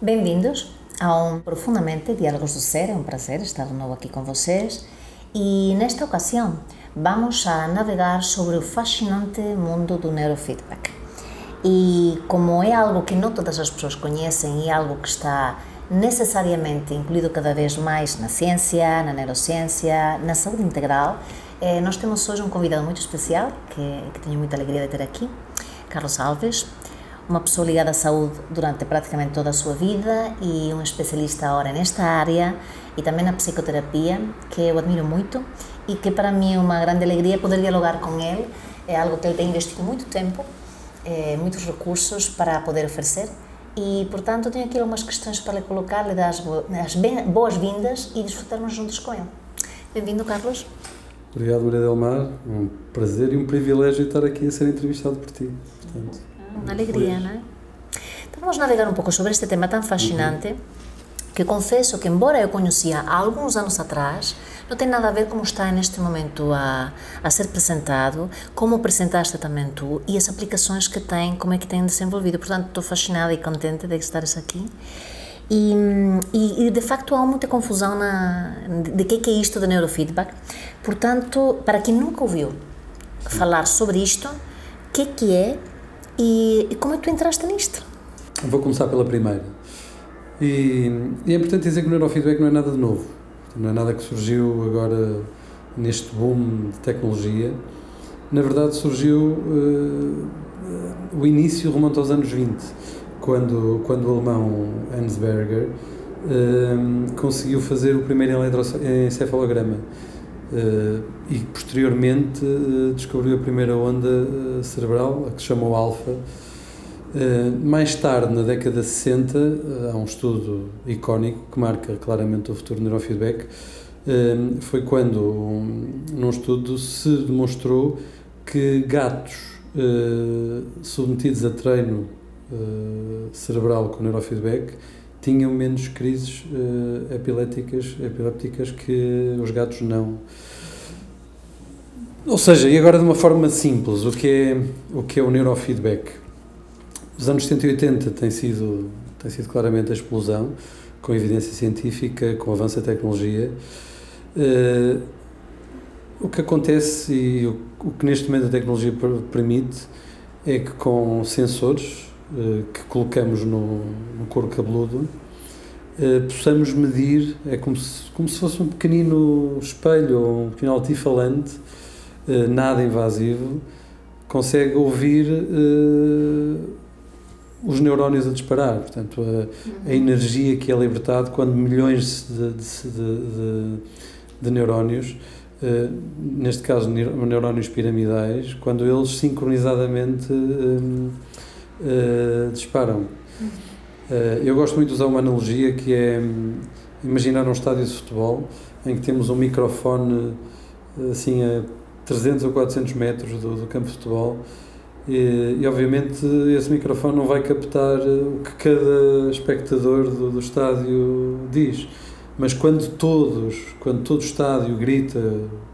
Bem-vindos ao Profundamente Diálogos do Ser. É um prazer estar de novo aqui com vocês e nesta ocasião vamos a navegar sobre o fascinante mundo do neurofeedback. E como é algo que não todas as pessoas conhecem e é algo que está necessariamente incluído cada vez mais na ciência, na neurociência, na saúde integral, nós temos hoje um convidado muito especial que tenho muita alegria de ter aqui, Carlos Alves, uma pessoa ligada à saúde durante praticamente toda a sua vida e um especialista agora nesta área e também na psicoterapia, que eu admiro muito e que para mim é uma grande alegria poder dialogar com ele. É algo que ele tem investido muito tempo, muitos recursos para poder oferecer e, portanto, tenho aqui algumas questões para lhe colocar, lhe dar as boas-vindas e desfrutarmos juntos com ele. Bem-vindo, Carlos. Obrigado, Maria Delmar. Um prazer e um privilégio estar aqui a ser entrevistado por ti. Portanto, uma alegria, não é? Então vamos navegar um pouco sobre este tema tão fascinante, que confesso que, embora eu conhecia há alguns anos atrás, não tem nada a ver como está neste momento a ser apresentado, como apresentaste também tu, e as aplicações que tem, como é que tem desenvolvido. Portanto, estou fascinada e contente de estares aqui. E de facto há muita confusão de que é isto de neurofeedback. Portanto, para quem nunca ouviu falar sobre isto, o que é e como é que tu entraste nisto? Vou começar pela primeira. E é importante dizer que o neurofeedback não é nada de novo. Não é nada que surgiu agora neste boom de tecnologia. Na verdade, surgiu, o início remonta aos anos 20, quando o alemão Hans Berger conseguiu fazer o primeiro eletroencefalograma e posteriormente descobriu a primeira onda cerebral, a que se chamou alfa. Mais tarde, na década de 60, há um estudo icónico que marca claramente o futuro do neurofeedback. Foi quando, num estudo, se demonstrou que gatos submetidos a treino cerebral com neurofeedback tinham menos crises epilépticas que os gatos não. Ou seja, e agora de uma forma simples, o que é o neurofeedback? Os anos 70 e 80 tem sido claramente a explosão, com evidência científica, com o avanço da tecnologia. O que acontece e o que neste momento a tecnologia permite é que com sensores que colocamos no couro cabeludo, possamos medir, é como se fosse um pequenino espelho ou um pequeno altifalante, nada invasivo, consegue ouvir os neurónios a disparar, portanto a energia que é libertada quando milhões de neurónios, neste caso neurónios piramidais, quando eles sincronizadamente disparam. Eu gosto muito de usar uma analogia que é imaginar um estádio de futebol em que temos um microfone assim a 300 ou 400 metros do campo de futebol. E obviamente esse microfone não vai captar o que cada espectador do estádio diz, mas quando todo o estádio grita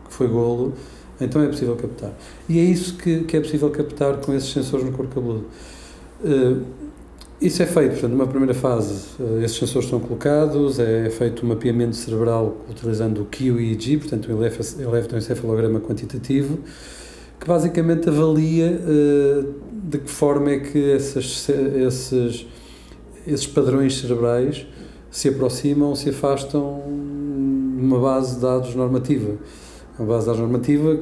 que foi golo, então é possível captar. E é isso que é possível captar com esses sensores no corpo cabeludo. Isso é feito, portanto, numa primeira fase, esses sensores são colocados, é feito um mapeamento cerebral utilizando o QEEG, portanto o eletroencefalograma quantitativo, que basicamente avalia de que forma é que esses padrões cerebrais se aproximam ou se afastam de uma base de dados normativa. Uma base de dados normativa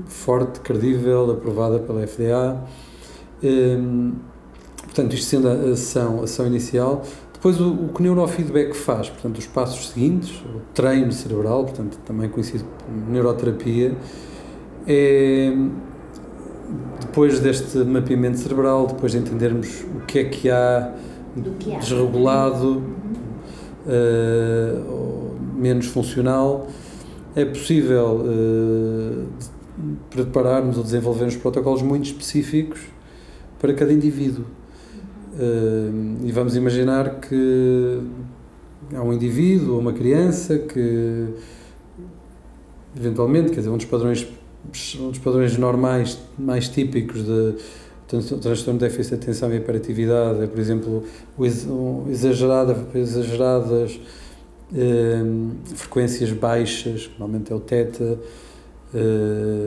forte, credível, aprovada pela FDA. Portanto, isto sendo a ação inicial. Depois, o que o neurofeedback faz, portanto, os passos seguintes, o treino cerebral, portanto, também conhecido como neuroterapia, depois deste mapeamento cerebral, depois de entendermos o que há desregulado, ou menos funcional, é possível prepararmos ou desenvolvermos protocolos muito específicos para cada indivíduo. E vamos imaginar que há um indivíduo ou uma criança que eventualmente, quer dizer, um dos padrões normais, mais típicos O transtorno de déficit de atenção e hiperatividade é, por exemplo, exageradas frequências baixas, normalmente é o teta,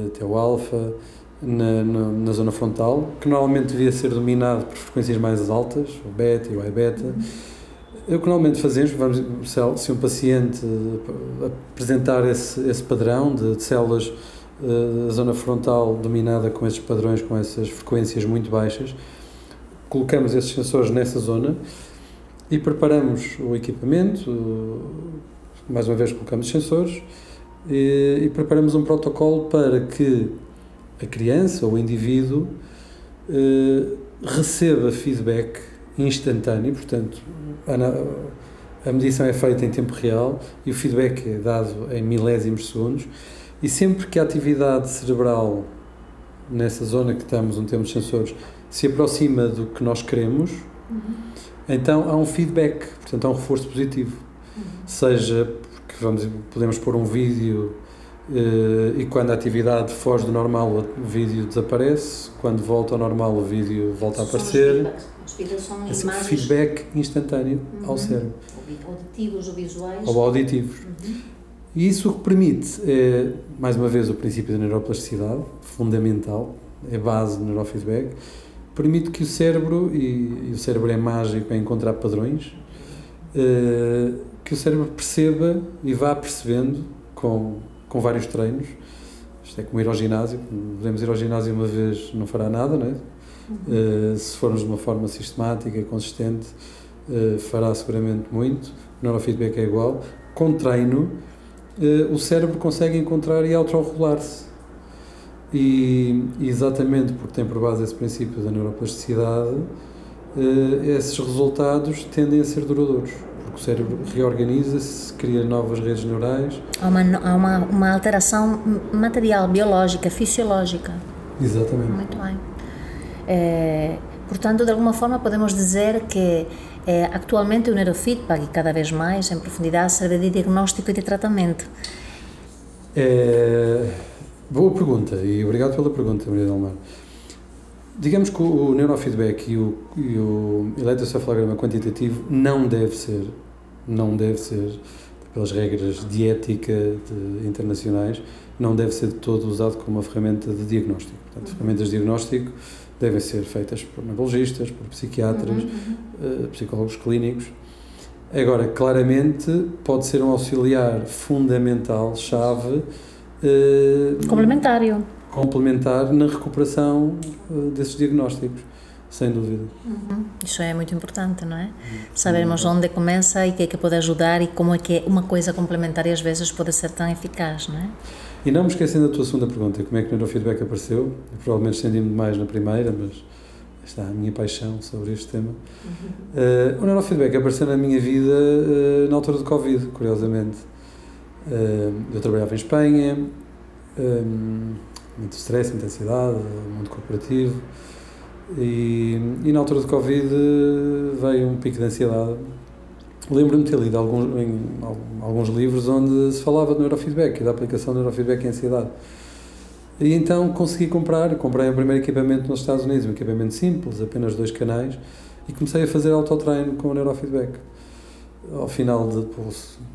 até o alfa, na zona frontal, que normalmente devia ser dominado por frequências mais altas, o beta e o I-beta. O que normalmente fazemos, se um paciente apresentar esse padrão de células da zona frontal dominada com esses padrões, com essas frequências muito baixas, colocamos esses sensores nessa zona e preparamos o equipamento, mais uma vez colocamos os sensores e preparamos um protocolo para que a criança ou o indivíduo receba feedback instantâneo, portanto a medição é feita em tempo real e o feedback é dado em milésimos de segundos, e sempre que a atividade cerebral nessa zona que estamos, onde temos sensores, se aproxima do que nós queremos, então há um feedback, portanto há um reforço positivo, seja porque podemos pôr um vídeo e quando a atividade foge do normal o vídeo desaparece, quando volta ao normal o vídeo volta a aparecer. Esse feedback instantâneo ao cérebro. Auditivos ou visuais. Ou auditivos. E isso o que permite é, mais uma vez, o princípio da neuroplasticidade, fundamental, é base do neurofeedback, permite que o cérebro, e o cérebro é mágico em encontrar padrões, que o cérebro perceba e vá percebendo com vários treinos. Isto é como ir ao ginásio, podemos ir ao ginásio uma vez, não fará nada, não é? Se formos de uma forma sistemática, consistente, fará seguramente muito. O neurofeedback é igual. Com treino, o cérebro consegue encontrar e autorregular-se. E exatamente porque tem por base esse princípio da neuroplasticidade, esses resultados tendem a ser duradouros. Porque o cérebro reorganiza-se, cria novas redes neurais. Há uma alteração material, biológica, fisiológica. Exatamente. Muito bem. Portanto, de alguma forma podemos dizer que atualmente o neurofeedback, e cada vez mais em profundidade, serve de diagnóstico e de tratamento. Boa pergunta, e obrigado pela pergunta, Maria Delmar. Digamos que o neurofeedback e o eletroencefalograma quantitativo não deve ser, pelas regras de ética internacionais, não deve ser de todo usado como uma ferramenta de diagnóstico. Portanto, ferramentas de diagnóstico devem ser feitas por neurologistas, por psiquiatras, psicólogos clínicos. Agora, claramente, pode ser um auxiliar fundamental, chave, complementar na recuperação desses diagnósticos, sem dúvida. Isso é muito importante, não é? Sabermos onde começa e o que é que pode ajudar e como é que uma coisa complementar e às vezes pode ser tão eficaz, não é? E não me esquecendo da tua segunda pergunta, como é que o neurofeedback apareceu? Eu provavelmente estendi-me demais na primeira, mas está a minha paixão sobre este tema. O neurofeedback apareceu na minha vida na altura do Covid, curiosamente. Eu trabalhava em Espanha, muito stress, muita ansiedade, mundo corporativo, e na altura do Covid veio um pico de ansiedade. Lembro-me de ter lido alguns livros onde se falava de neurofeedback e da aplicação de neurofeedback em ansiedade. E então comprei o primeiro equipamento nos Estados Unidos, um equipamento simples, apenas 2 canais, e comecei a fazer autotreino com o neurofeedback. Ao final de,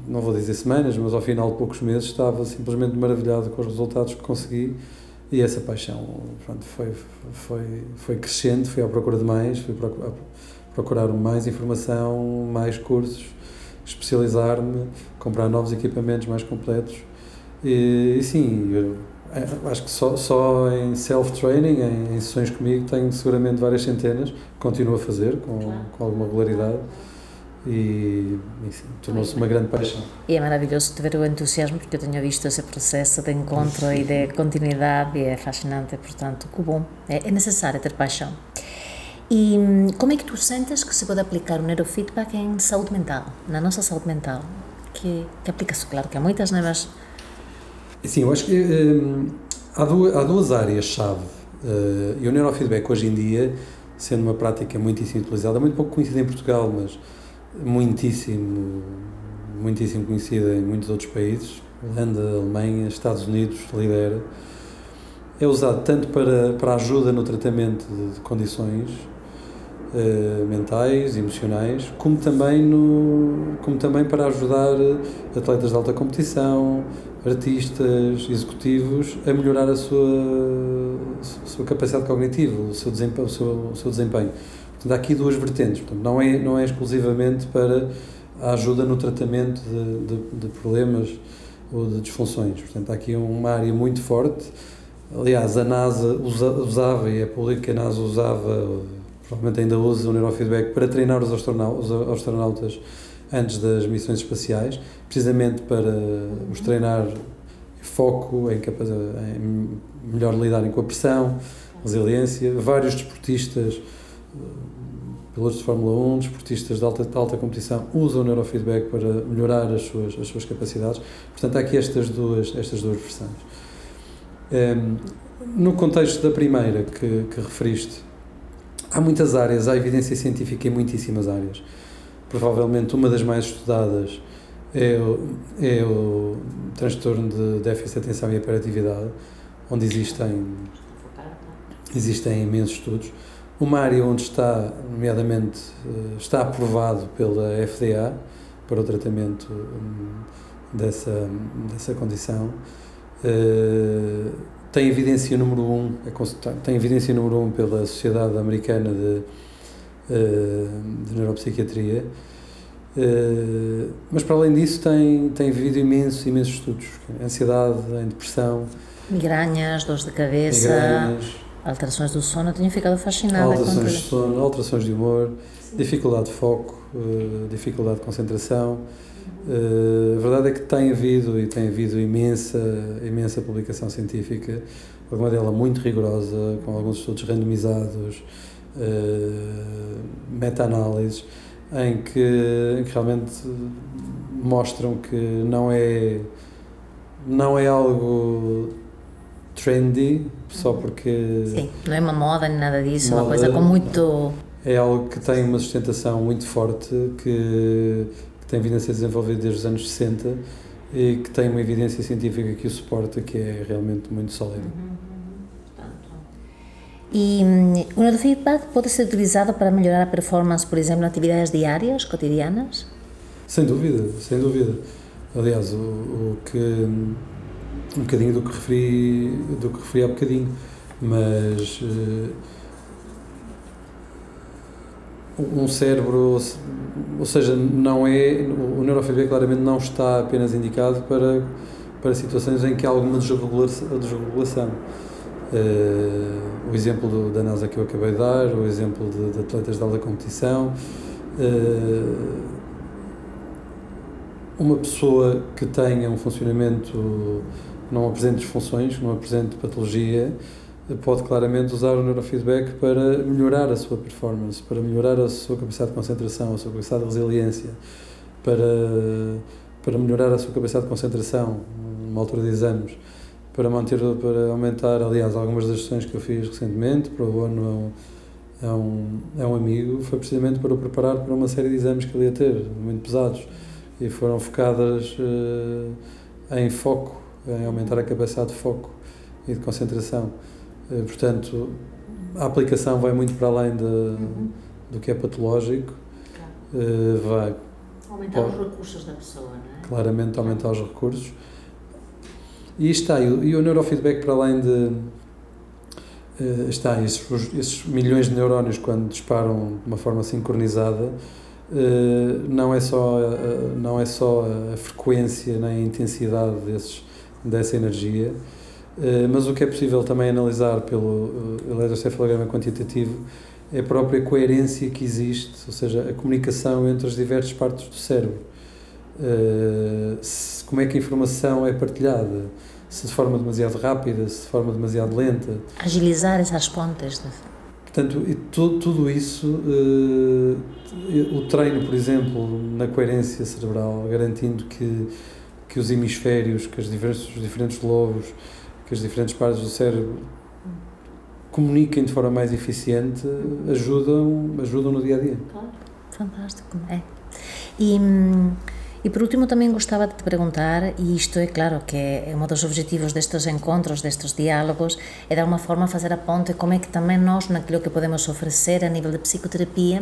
não vou dizer semanas, mas ao final de poucos meses estava simplesmente maravilhado com os resultados que consegui, e essa paixão, pronto, foi crescendo, fui à procura de mais, fui procurar mais informação, mais cursos, especializar-me, comprar novos equipamentos mais completos, e sim, eu acho que só em self-training, em sessões comigo, tenho seguramente várias centenas, continuo a fazer com alguma regularidade. E sim, tornou-se uma grande paixão. E é maravilhoso ver o entusiasmo, porque eu tenho visto esse processo de encontro e de continuidade, e é fascinante, portanto, que bom, é necessário ter paixão. E como é que tu sentes que se pode aplicar o neurofeedback em saúde mental, na nossa saúde mental? Que aplica-se, claro que há muitas, não é? Mas... Sim, eu acho que há duas áreas-chave, e o neurofeedback hoje em dia, sendo uma prática muitíssimo utilizada, muito pouco conhecida em Portugal, mas muitíssimo conhecida em muitos outros países, Holanda, Alemanha, Estados Unidos, lidera, é usado tanto para ajuda no tratamento de condições mentais, emocionais, como também para ajudar atletas de alta competição, artistas, executivos, a melhorar a sua capacidade cognitiva, o seu desempenho. Portanto, há aqui duas vertentes. Portanto, não é exclusivamente para a ajuda no tratamento de problemas ou de disfunções. Portanto, há aqui uma área muito forte. Aliás, a NASA usava, e é público que a NASA usava, provavelmente ainda usa, o neurofeedback para treinar os astronautas antes das missões espaciais, precisamente para os treinar em foco, em melhor lidarem com a pressão, resiliência. Vários desportistas, pilotos de Fórmula 1, desportistas de alta competição, usam o neurofeedback para melhorar as suas capacidades. Portanto, há aqui estas duas versões. No contexto da primeira que referiste, há muitas áreas, há evidência científica em muitíssimas áreas. Provavelmente uma das mais estudadas é o transtorno de déficit de atenção e hiperatividade, onde existem imensos estudos. Uma área onde nomeadamente, está aprovado pela FDA para o tratamento dessa condição. Tem evidência número 1 pela Sociedade Americana de Neuropsiquiatria, mas para além disso tem havido imensos estudos em ansiedade, em depressão, migrañas, dores de cabeça, alterações do sono. Eu tenho ficado fascinada alterações de sono, alterações de humor, dificuldade de foco, dificuldade de concentração. A verdade é que tem havido imensa publicação científica, alguma dela muito rigorosa, com alguns estudos randomizados, meta-análises, em que realmente mostram que não é algo trendy, só porque... Sim, não é uma moda nem nada disso, é uma coisa com muito... É algo que tem uma sustentação muito forte, que tem vindo a ser desenvolvido desde os anos 60 e que tem uma evidência científica que o suporta, que é realmente muito sólida. E o neurofeedback pode ser utilizado para melhorar a performance, por exemplo, em atividades diárias, cotidianas? Sem dúvida. Aliás, um bocadinho do que referi há bocadinho, mas um cérebro, ou seja, o neurofeedback claramente não está apenas indicado para situações em que há alguma desregulação. O exemplo da NASA que eu acabei de dar, o exemplo de atletas de alta competição, uma pessoa que tenha um funcionamento, que não apresente disfunções, que não apresente patologia, pode claramente usar o neurofeedback para melhorar a sua performance, para melhorar a sua capacidade de concentração, a sua capacidade de resiliência, para melhorar a sua capacidade de concentração numa altura de exames, para aumentar. Aliás, algumas das sessões que eu fiz recentemente para o ano a um amigo, foi precisamente para o preparar para uma série de exames que ele ia ter, muito pesados, e foram focadas em foco, em aumentar a capacidade de foco e de concentração. Portanto, a aplicação vai muito para além do que é patológico. Vai aumentar os recursos da pessoa, não é? Claramente aumentar os recursos. E o neurofeedback, para além de esses milhões de neurónios, quando disparam de uma forma sincronizada, não é só a frequência nem a intensidade dessa energia, mas o que é possível também analisar pelo eletroencefalograma quantitativo é a própria coerência que existe, ou seja, a comunicação entre as diversas partes do cérebro. Como é que a informação é partilhada, se de forma demasiado rápida, se de forma demasiado lenta. Agilizar essas pontes. Portanto, tudo isso, o treino, por exemplo, na coerência cerebral, garantindo que os hemisférios, que os diferentes lobos, que as diferentes partes do cérebro comuniquem de forma mais eficiente, ajudam no dia-a-dia. Claro, fantástico. E por último também gostava de te perguntar, e isto é claro que é um dos objetivos destes encontros, destes diálogos, é de alguma forma fazer a ponte como é que também nós, naquilo que podemos oferecer a nível de psicoterapia,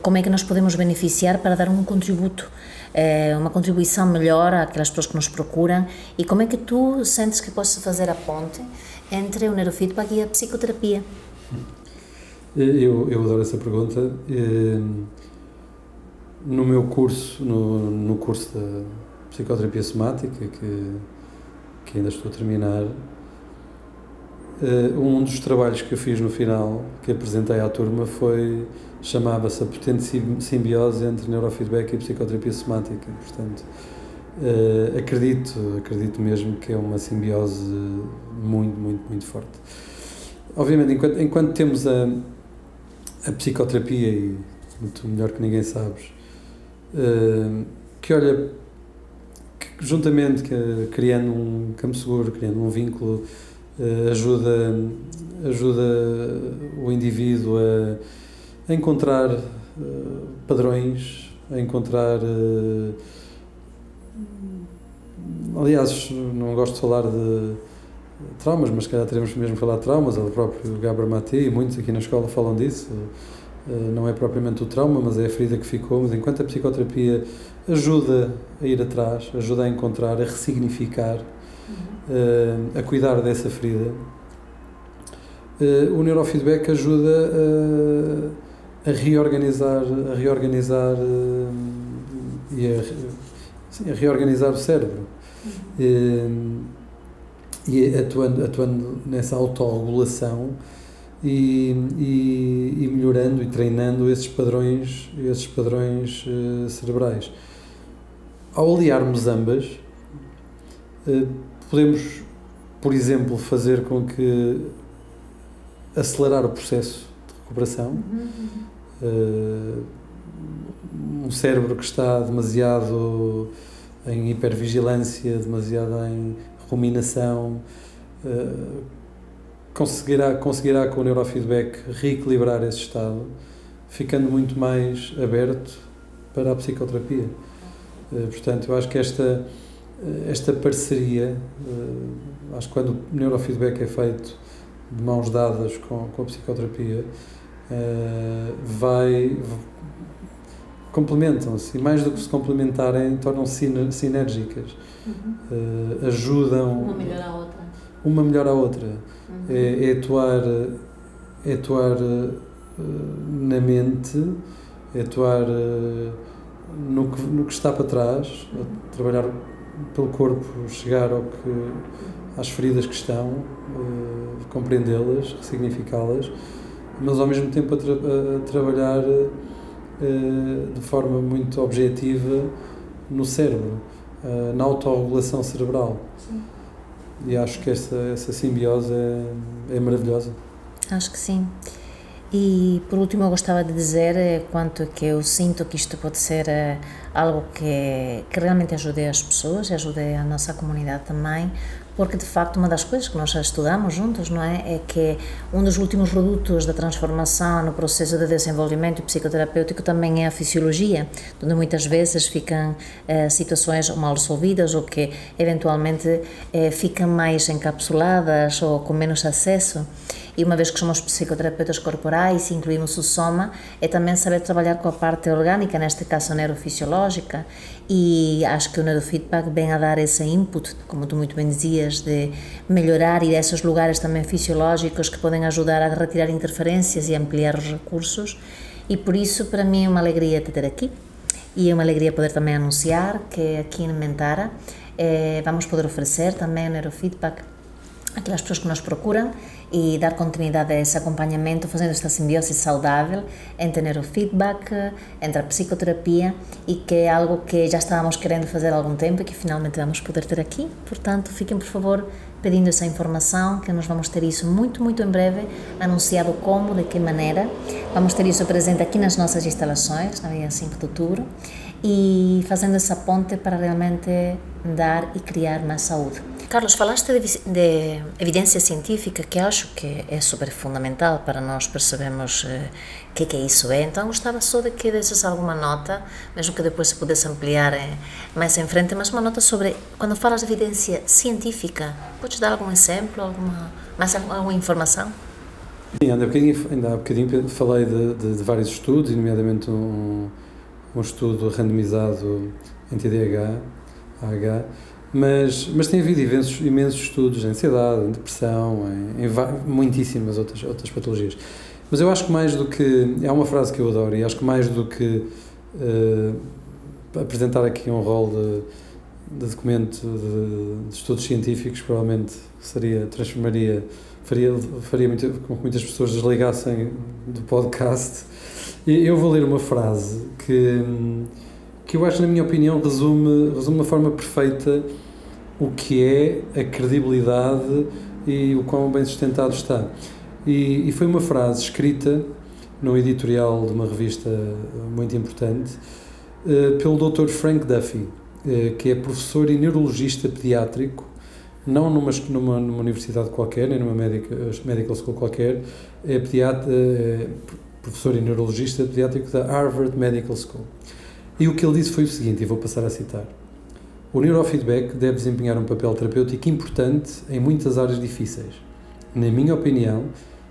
como é que nós podemos beneficiar para dar um contributo, uma contribuição melhor àquelas pessoas que nos procuram, e como é que tu sentes que podes fazer a ponte entre o neurofeedback e a psicoterapia? Eu adoro essa pergunta. No meu curso, no curso da psicoterapia somática, que ainda estou a terminar, um dos trabalhos que eu fiz no final, que apresentei à turma, chamava-se a potente simbiose entre neurofeedback e psicoterapia somática. Portanto, acredito mesmo que é uma simbiose muito, muito, muito forte. Obviamente, enquanto temos a psicoterapia, e tu melhor que ninguém sabes, que olha, que juntamente criando um campo seguro, criando um vínculo, ajuda o indivíduo a encontrar padrões, a encontrar... aliás, não gosto de falar de traumas, mas se calhar teremos mesmo que falar de traumas. O próprio Gabor Maté e muitos aqui na escola falam disso. Não é propriamente o trauma, mas é a ferida que ficou. Mas enquanto a psicoterapia ajuda a ir atrás, ajuda a encontrar, a ressignificar, a cuidar dessa ferida, o neurofeedback ajuda a reorganizar e a reorganizar o cérebro. E atuando nessa autorregulação e melhorando e treinando esses padrões cerebrais. Ao aliarmos ambas, podemos, por exemplo, fazer com que acelerar o processo de recuperação. Um cérebro que está demasiado em hipervigilância, demasiado em ruminação, conseguirá com o neurofeedback reequilibrar esse estado, ficando muito mais aberto para a psicoterapia. Portanto, eu acho que esta parceria, acho que quando o neurofeedback é feito de mãos dadas com a psicoterapia, complementam-se, e mais do que se complementarem, tornam-se sinérgicas. Ajudam... Uma melhor à outra. É atuar na mente, é atuar no que está para trás, trabalhar pelo corpo, chegar às feridas que estão, compreendê-las, ressignificá-las, mas ao mesmo tempo a trabalhar de forma muito objetiva no cérebro, na autorregulação cerebral. Sim. E acho que essa simbiose é maravilhosa. Acho que sim. E por último eu gostava de dizer quanto que eu sinto que isto pode ser algo que realmente ajude as pessoas, ajude a nossa comunidade também, porque de facto uma das coisas que nós já estudamos juntos, não é? É que um dos últimos produtos da transformação no processo de desenvolvimento psicoterapêutico também é a fisiologia, onde muitas vezes ficam situações mal resolvidas ou que eventualmente ficam mais encapsuladas ou com menos acesso. E uma vez que somos psicoterapeutas corporais e incluímos o soma, é também saber trabalhar com a parte orgânica, neste caso a neurofisiológica, e acho que o neurofeedback vem a dar esse input, como tu muito bem dizias, de melhorar e desses lugares também fisiológicos que podem ajudar a retirar interferências e ampliar os recursos. E por isso, para mim, é uma alegria te ter aqui, e é uma alegria poder também anunciar que aqui em Mentara vamos poder oferecer também o neurofeedback àquelas pessoas que nos procuram e dar continuidade a esse acompanhamento, fazendo esta simbiose saudável entre neurofeedback, entre a psicoterapia, e que é algo que já estávamos querendo fazer há algum tempo e que finalmente vamos poder ter aqui. Portanto, fiquem por favor pedindo essa informação, que nós vamos ter isso muito, muito em breve, anunciado como, de que maneira. Vamos ter isso presente aqui nas nossas instalações, na dia 5 de outubro, e fazendo essa ponte para realmente dar e criar mais saúde. Carlos, falaste de evidência científica, que acho que é super fundamental para nós percebermos o que isso é. Então, gostava só de que desses alguma nota, mesmo que depois se pudesse ampliar mais em frente, mas uma nota sobre, quando falas de evidência científica, podes dar algum exemplo, alguma informação? Sim, ainda há bocadinho falei de vários estudos, nomeadamente um estudo randomizado em TDAH, mas tem havido imensos estudos em ansiedade, em depressão, em muitíssimas outras patologias. Mas eu acho que mais do que... É uma frase que eu adoro, e acho que mais do que apresentar aqui um rol de documento de estudos científicos, provavelmente faria muito com que muitas pessoas desligassem do podcast. E eu vou ler uma frase que eu acho, na minha opinião, resume de uma forma perfeita o que é a credibilidade e o quão bem sustentado está. E foi uma frase escrita num editorial de uma revista muito importante pelo Dr. Frank Duffy, que é professor e neurologista pediátrico, não numa universidade qualquer, nem numa medical school qualquer, é professor e neurologista pediátrico da Harvard Medical School. E o que ele disse foi o seguinte, e vou passar a citar: o neurofeedback deve desempenhar um papel terapêutico importante em muitas áreas difíceis. Na minha opinião,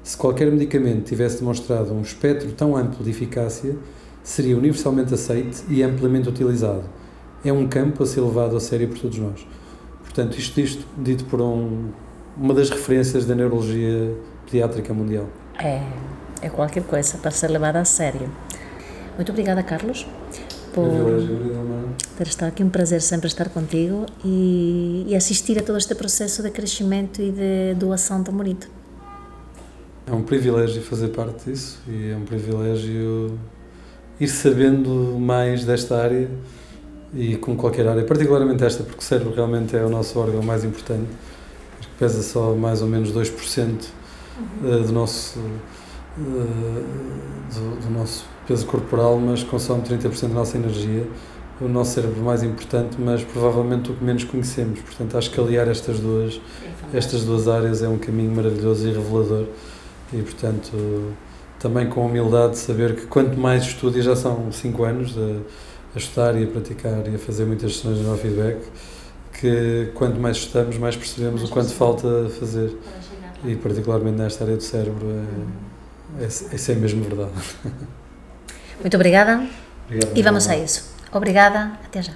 se qualquer medicamento tivesse demonstrado um espectro tão amplo de eficácia, seria universalmente aceite e amplamente utilizado. É um campo a ser levado a sério por todos nós. Portanto, isto dito por uma das referências da neurologia pediátrica mundial. É qualquer coisa para ser levada a sério. Muito obrigada, Carlos, por ter estado aqui. Um prazer sempre estar contigo e assistir a todo este processo de crescimento e de doação tão bonito. É um privilégio fazer parte disso e é um privilégio ir sabendo mais desta área e com qualquer área, particularmente esta, porque o cérebro realmente é o nosso órgão mais importante, que pesa só mais ou menos 2% do nosso peso corporal, mas consome 30% da nossa energia. O nosso cérebro mais importante, mas provavelmente o que menos conhecemos. Portanto, acho que aliar estas duas áreas é um caminho maravilhoso e revelador. E, portanto, também com a humildade de saber que quanto mais estudo, e já são 5 anos a estudar e a praticar e a fazer muitas sessões de neurofeedback, que quanto mais estudamos, mais percebemos o quanto falta fazer. E particularmente nesta área do cérebro, isso é mesmo verdade. Muito obrigada. Obrigado, e vamos a isso. Obrigada, até já.